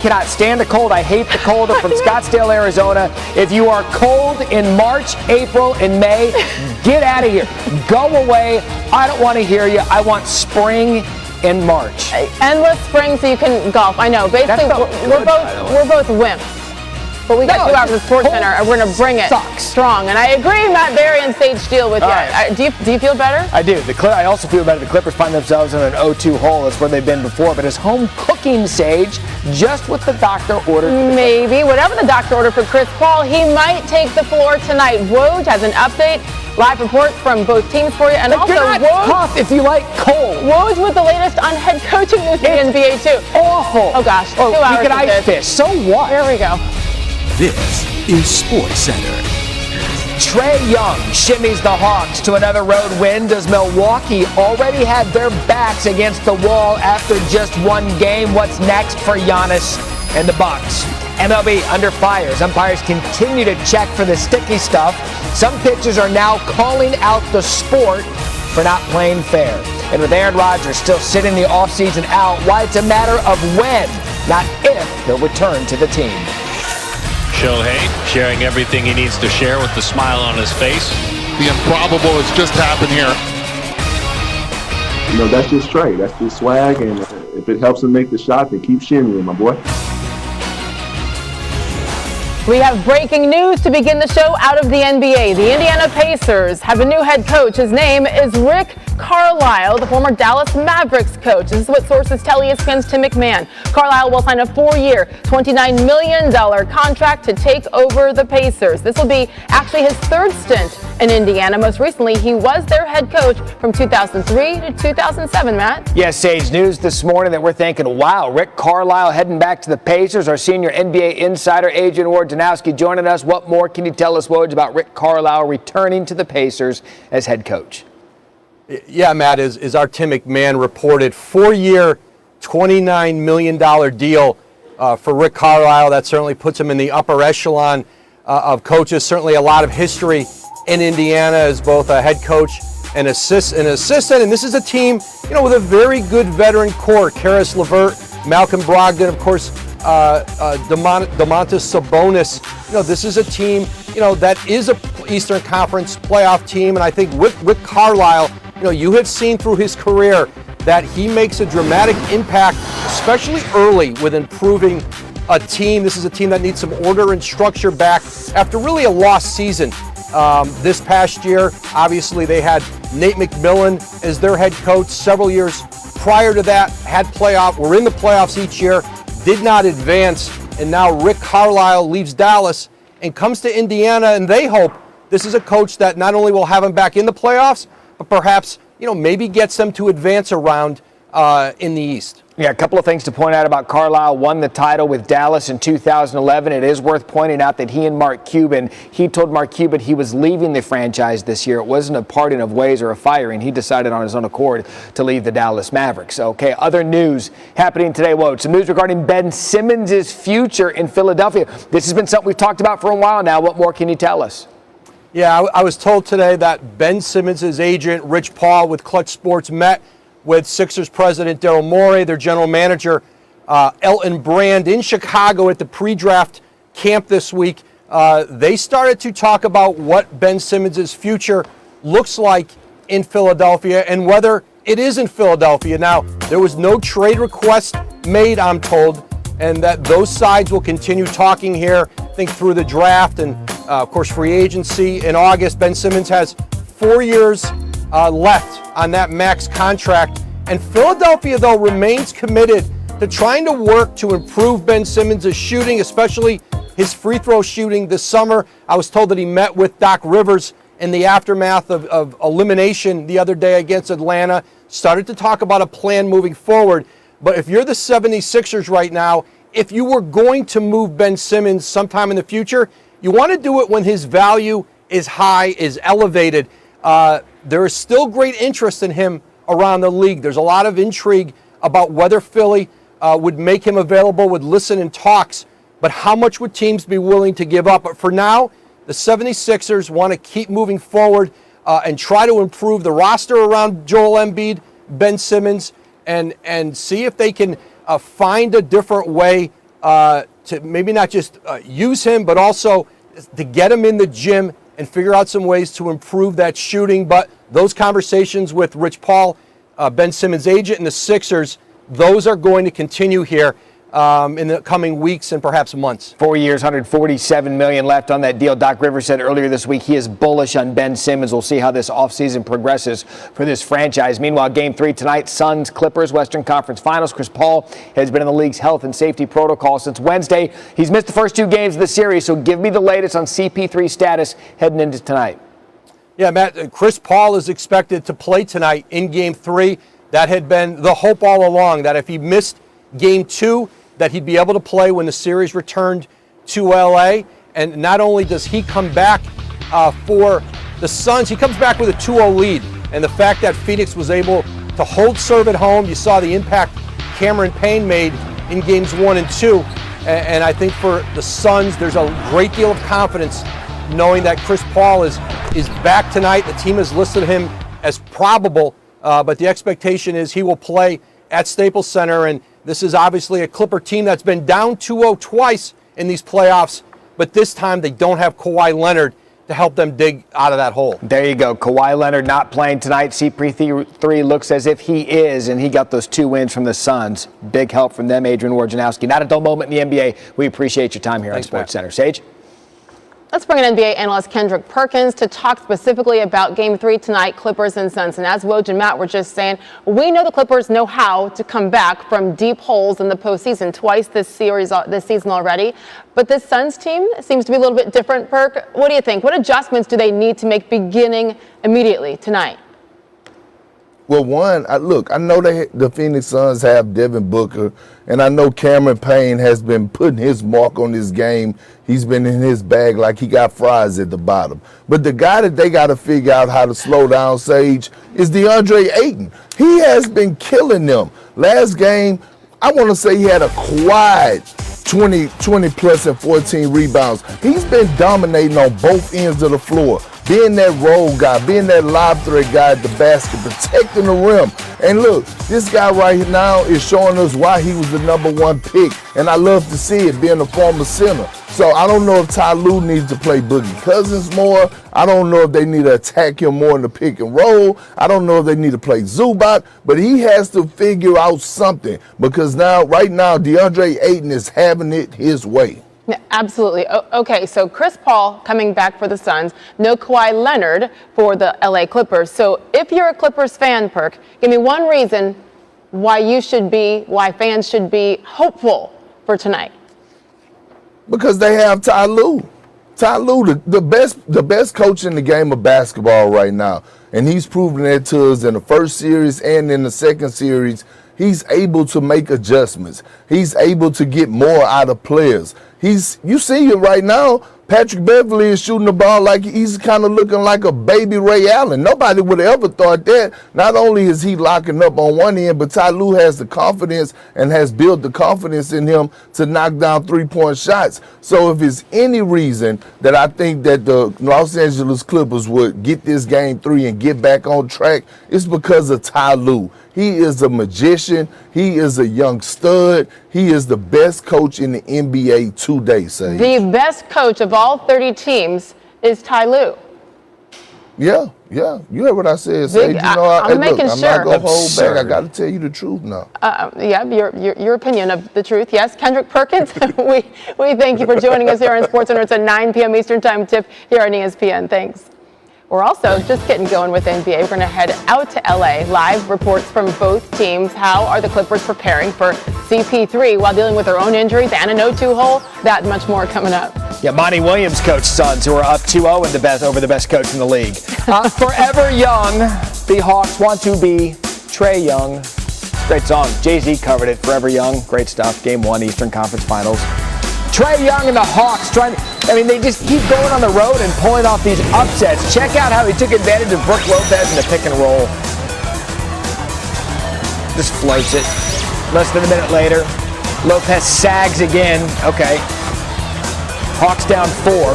Cannot stand the cold. I hate the cold. I'm from Scottsdale, Arizona. If you are cold in March, April, and May, get out of here. Go away. I don't want to hear you. I want spring in March. Endless spring so you can golf. I know. Basically, we're both wimps. But we got 2 hours of Sports Center, and we're going to bring it strong. And I agree, Matt Berry and Sage Steele with you. Right. Do you feel better? I do. I also feel better. The Clippers find themselves in an 0-2 hole. That's where they've been before. But is home cooking, Sage, just what the doctor ordered? Maybe. Whatever the doctor ordered for Chris Paul, he might take the floor tonight. Woj has an update. Live reports from both teams for you. And but also, you're not Woj, tough if you like cold. Woj with the latest on head coaching news in the NBA, too. Awful. Oh, gosh. 2 Oh, hours you can ice fish. So what? Here we go. This is Sports Center. Trae Young shimmies the Hawks to another road win. Does Milwaukee already have their backs against the wall after just one game? What's next for Giannis and the Bucks? MLB under fire as umpires continue to check for the sticky stuff. Some pitchers are now calling out the sport for not playing fair. And with Aaron Rodgers still sitting the offseason out, why it's a matter of when, not if, he'll return to the team. Shohei sharing everything he needs to share with the smile on his face. The improbable has just happened here. You know, that's just Trae. That's just swag, and if it helps him make the shot, then keep shimmying, my boy. We have breaking news to begin the show out of the NBA. The Indiana Pacers have a new head coach. His name is Rick Carlisle, the former Dallas Mavericks coach. This is what sources tell ESPN's Tim McMahon. Carlisle will sign a 4-year, $29 million contract to take over the Pacers. This will be actually his third stint in Indiana. Most recently, he was their head coach from 2003 to 2007, Matt. Yes, Sage, news this morning that we're thinking, wow, Rick Carlisle heading back to the Pacers. Our senior NBA insider, Adrian Wojnarowski, joining us. What more can you tell us, Woj, about Rick Carlisle returning to the Pacers as head coach? Yeah, Matt, as our Tim McMahon reported, 4-year, $29 million deal for Rick Carlisle. That certainly puts him in the upper echelon of coaches. Certainly a lot of history in Indiana as both a head coach and assistant. And this is a team, you know, with a very good veteran core. Karis LeVert, Malcolm Brogdon, of course, Domantas Sabonis. You know, this is a team, you know, that is a Eastern Conference playoff team. And I think with Carlisle, you know, you have seen through his career that he makes a dramatic impact, especially early with improving a team. This is a team that needs some order and structure back after really a lost season. This past year, obviously they had Nate McMillan as their head coach. Several years prior to that, were in the playoffs each year, did not advance, and now Rick Carlisle leaves Dallas and comes to Indiana, and they hope this is a coach that not only will have him back in the playoffs, but perhaps, you know, maybe gets them to advance around in the East. Yeah, a couple of things to point out about Carlisle. Won the title with Dallas in 2011. It is worth pointing out that he told Mark Cuban he was leaving the franchise this year. It wasn't a parting of ways or a firing. He decided on his own accord to leave the Dallas Mavericks. Okay, other news happening today. Whoa, some news regarding Ben Simmons' future in Philadelphia. This has been something we've talked about for a while now. What more can you tell us? Yeah, I was told today that Ben Simmons' agent, Rich Paul, with Clutch Sports, met with Sixers president Daryl Morey, their general manager, Elton Brand, in Chicago at the pre-draft camp this week. They started to talk about what Ben Simmons' future looks like in Philadelphia and whether it is in Philadelphia. Now, there was no trade request made, I'm told, and that those sides will continue talking here, I think, through the draft and, of course, free agency in August. Ben Simmons has 4 years left on that max contract. And Philadelphia, though, remains committed to trying to work to improve Ben Simmons' shooting, especially his free throw shooting this summer. I was told that he met with Doc Rivers in the aftermath of elimination the other day against Atlanta, started to talk about a plan moving forward. But if you're the 76ers right now, if you were going to move Ben Simmons sometime in the future, you want to do it when his value is high, is elevated. There is still great interest in him around the league. There's a lot of intrigue about whether Philly would make him available, would listen in talks, but how much would teams be willing to give up? But for now, the 76ers want to keep moving forward and try to improve the roster around Joel Embiid, Ben Simmons, and see if they can find a different way to maybe not just use him, but also to get him in the gym and figure out some ways to improve that shooting. But those conversations with Rich Paul, Ben Simmons' agent, and the Sixers, those are going to continue here in the coming weeks and perhaps months. 4 years, $147 million left on that deal. Doc Rivers said earlier this week he is bullish on Ben Simmons. We'll see how this offseason progresses for this franchise. Meanwhile, Game 3 tonight, Suns, Clippers, Western Conference Finals. Chris Paul has been in the league's health and safety protocol since Wednesday. He's missed the first 2 games of the series, so give me the latest on CP3 status heading into tonight. Yeah, Matt, Chris Paul is expected to play tonight in Game 3. That had been the hope all along, that if he missed Game 2, that he'd be able to play when the series returned to L.A. And not only does he come back for the Suns, he comes back with a 2-0 lead. And the fact that Phoenix was able to hold serve at home, you saw the impact Cameron Payne made in Games 1 and 2. And I think for the Suns, there's a great deal of confidence knowing that Chris Paul is back tonight. The team has listed him as probable, but the expectation is he will play at Staples Center. And this is obviously a Clipper team that's been down 2-0 twice in these playoffs, but this time they don't have Kawhi Leonard to help them dig out of that hole. There you go. Kawhi Leonard not playing tonight. CP3 looks as if he is, and he got those 2 wins from the Suns. Big help from them, Adrian Wojnarowski. Not a dull moment in the NBA. We appreciate your time here on SportsCenter. Sage? Let's bring in NBA analyst Kendrick Perkins to talk specifically about Game 3 tonight, Clippers and Suns. And as Woj and Matt were just saying, we know the Clippers know how to come back from deep holes in the postseason twice this season already. But this Suns team seems to be a little bit different, Perk. What do you think? What adjustments do they need to make beginning immediately tonight? Well, one, I know the Phoenix Suns have Devin Booker, and I know Cameron Payne has been putting his mark on this game. He's been in his bag like he got fries at the bottom. But the guy that they got to figure out how to slow down, Sage, is DeAndre Ayton. He has been killing them. Last game, I want to say he had a quiet 20 plus and 14 rebounds. He's been dominating on both ends of the floor, being that roll guy, being that lob threat guy at the basket, protecting the rim. And look, this guy right now is showing us why he was the #1 pick, and I love to see it, being a former center. So I don't know if Ty Lue needs to play Boogie Cousins more. I don't know if they need to attack him more in the pick and roll. I don't know if they need to play Zubac, but he has to figure out something, because right now, DeAndre Ayton is having it his way. Yeah, absolutely. Okay, so Chris Paul coming back for the Suns, no Kawhi Leonard for the LA Clippers. So if you're a Clippers fan, Perk, give me one reason why fans should be hopeful for tonight. Because they have Ty Lue. Ty Lue, the best coach in the game of basketball right now. And he's proven that to us in the first series and in the second series. He's able to make adjustments. He's able to get more out of players. You see it right now. Patrick Beverly is shooting the ball like he's kind of looking like a baby Ray Allen. Nobody would have ever thought that. Not only is he locking up on one end, but Ty Lue has the confidence and has built the confidence in him to knock down 3-point shots. So if there's any reason that I think that the Los Angeles Clippers would get this Game 3 and get back on track, it's because of Ty Lue. He is a magician. He is a young stud. He is the best coach in the NBA today, Sage. The best coach of all 30 teams is Ty Lue. Yeah. You heard what I said, Sage. I'm making sure. I'm not going to hold back. I got to tell you the truth now. Yeah, your opinion of the truth. Yes, Kendrick Perkins, we thank you for joining us here on SportsCenter. It's a 9 p.m. Eastern Time tip here on ESPN. Thanks. We're also just getting going with NBA. We're going to head out to LA. Live reports from both teams. How are the Clippers preparing for CP3 while dealing with their own injuries and a no 2-hole? That much more coming up. Yeah, Monty Williams coached Suns, who are up 2-0 over the best coach in the league. Forever Young, the Hawks want to be Trae Young. Great song. Jay-Z covered it. Forever Young. Great stuff. Game 1, Eastern Conference Finals. Trae Young and the Hawks they just keep going on the road and pulling off these upsets. Check out how he took advantage of Brook Lopez in the pick and roll. Just floats it. Less than a minute later, Lopez sags again. Okay. Hawks down 4.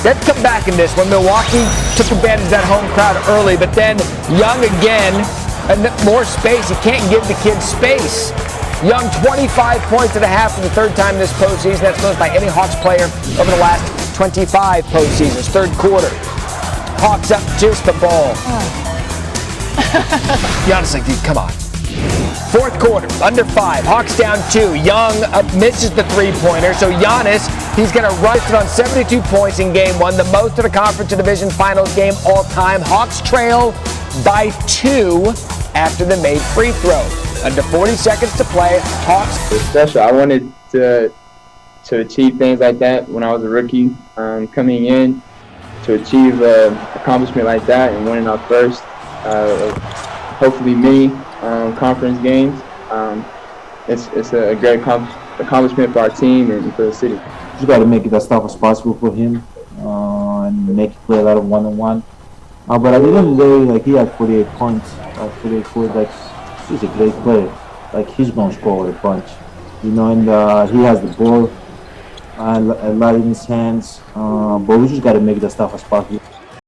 They've come back in this one. Milwaukee took advantage of that home crowd early, but then Young again, and more space. He can't give the kid space. Young, 25 points and a half for the third time this postseason. That's most by any Hawks player over the last 25 postseasons. Third quarter. Hawks up just the ball. Giannis like, dude, come on. Fourth quarter, under 5. Hawks down 2. Young misses the three-pointer. So Giannis, he's going to rush it on 72 points in game 1, the most in a conference division finals game all time. Hawks trail by 2 after the made free throw. Under 40 seconds to play. Hawks. It's special. I wanted to achieve things like that when I was a rookie. Coming in to achieve an accomplishment like that and winning our first, hopefully many conference games. It's a great accomplishment for our team and for the city. You got to make it as tough as possible for him and make it play a lot of one-on-one. But at the end of the day, like, he had 48 points, 48 points. Like, he's a great player. Like, he's gonna score with a bunch, you know. And he has the ball a lot in his hands. But we just got to make it as tough as possible.